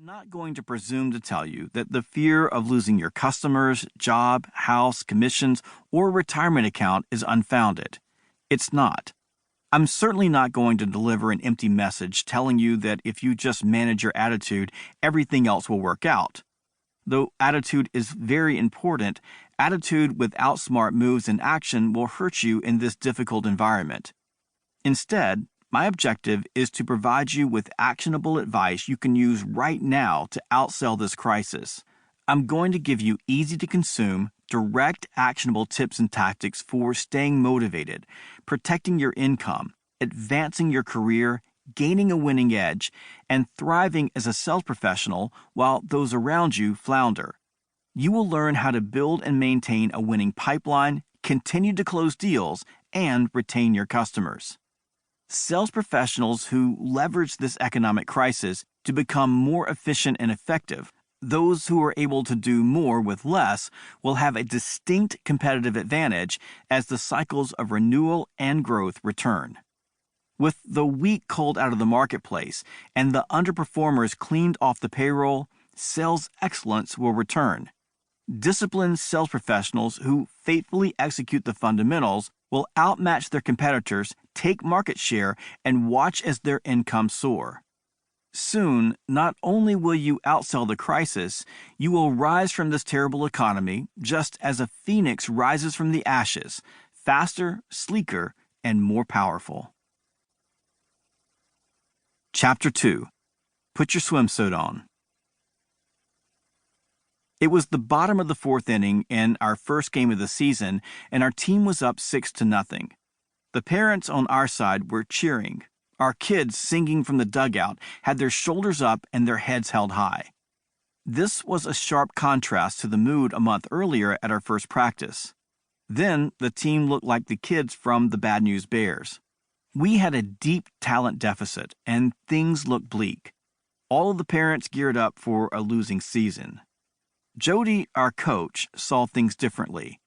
not going to presume to tell you that the fear of losing your customers, job, house, commissions, or retirement account is unfounded. It's not. I'm certainly not going to deliver an empty message telling you that if you just manage your attitude, everything else will work out. Though attitude is very important, attitude without smart moves and action will hurt you in this difficult environment. Instead, my objective is to provide you with actionable advice you can use right now to outsell this crisis. I'm going to give you easy-to-consume, direct, actionable tips and tactics for staying motivated, protecting your income, advancing your career, gaining a winning edge, and thriving as a sales professional while those around you flounder. You will learn how to build and maintain a winning pipeline, continue to close deals, and retain your customers. Sales professionals who leverage this economic crisis to become more efficient and effective, those who are able to do more with less, will have a distinct competitive advantage as the cycles of renewal and growth return. With the weak culled out of the marketplace and the underperformers cleaned off the payroll, sales excellence will return. Disciplined sales professionals who faithfully execute the fundamentals will outmatch their competitors, take market share, and watch as their income soar. Soon, not only will you outsell the crisis, you will rise from this terrible economy just as a phoenix rises from the ashes, faster, sleeker, and more powerful. Chapter 2. Put your swimsuit on. It was the bottom of the fourth inning in our first game of the season, and our team was up 6-0. The parents on our side were cheering. Our kids, singing from the dugout, had their shoulders up and their heads held high. This was a sharp contrast to the mood a month earlier at our first practice. Then the team looked like the kids from the Bad News Bears. We had a deep talent deficit, and things looked bleak. All of the parents geared up for a losing season. Jody, our coach, saw things differently.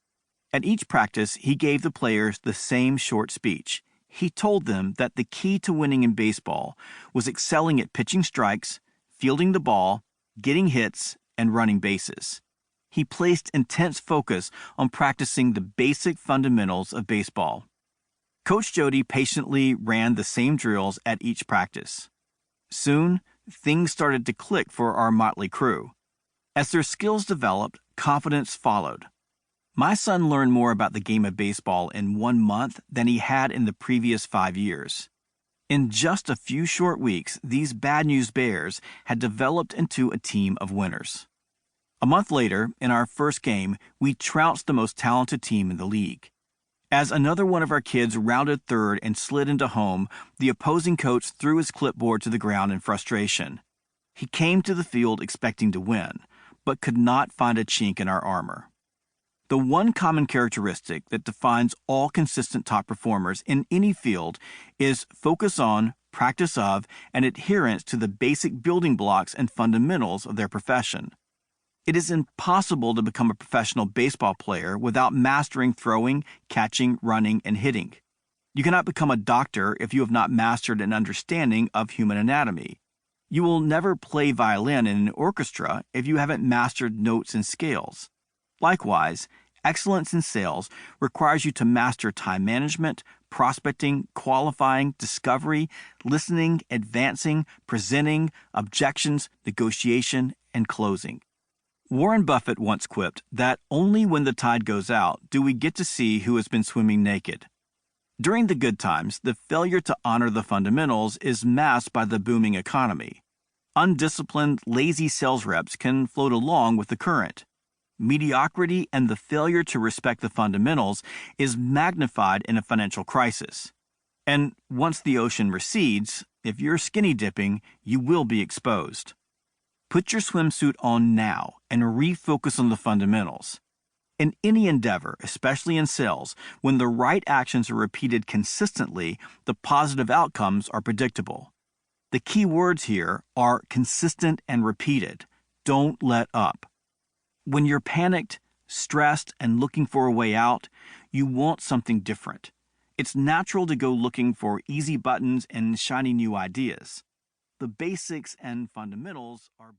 At each practice, he gave the players the same short speech. He told them that the key to winning in baseball was excelling at pitching strikes, fielding the ball, getting hits, and running bases. He placed intense focus on practicing the basic fundamentals of baseball. Coach Jody patiently ran the same drills at each practice. Soon, things started to click for our motley crew. As their skills developed, confidence followed. My son learned more about the game of baseball in 1 month than he had in the previous 5 years. In just a few short weeks, these Bad News Bears had developed into a team of winners. A month later, in our first game, we trounced the most talented team in the league. As another one of our kids rounded third and slid into home, the opposing coach threw his clipboard to the ground in frustration. He came to the field expecting to win, but could not find a chink in our armor. The one common characteristic that defines all consistent top performers in any field is focus on, practice of, and adherence to the basic building blocks and fundamentals of their profession. It is impossible to become a professional baseball player without mastering throwing, catching, running, and hitting. You cannot become a doctor if you have not mastered an understanding of human anatomy. You will never play violin in an orchestra if you haven't mastered notes and scales. Likewise, excellence in sales requires you to master time management, prospecting, qualifying, discovery, listening, advancing, presenting, objections, negotiation, and closing. Warren Buffett once quipped that only when the tide goes out do we get to see who has been swimming naked. During the good times, the failure to honor the fundamentals is masked by the booming economy. Undisciplined, lazy sales reps can float along with the current. Mediocrity and the failure to respect the fundamentals is magnified in a financial crisis. And once the ocean recedes, if you're skinny dipping, you will be exposed. Put your swimsuit on now and refocus on the fundamentals. In any endeavor, especially in sales, when the right actions are repeated consistently, the positive outcomes are predictable. The key words here are consistent and repeated. Don't let up. When you're panicked, stressed, and looking for a way out, you want something different. It's natural to go looking for easy buttons and shiny new ideas. The basics and fundamentals are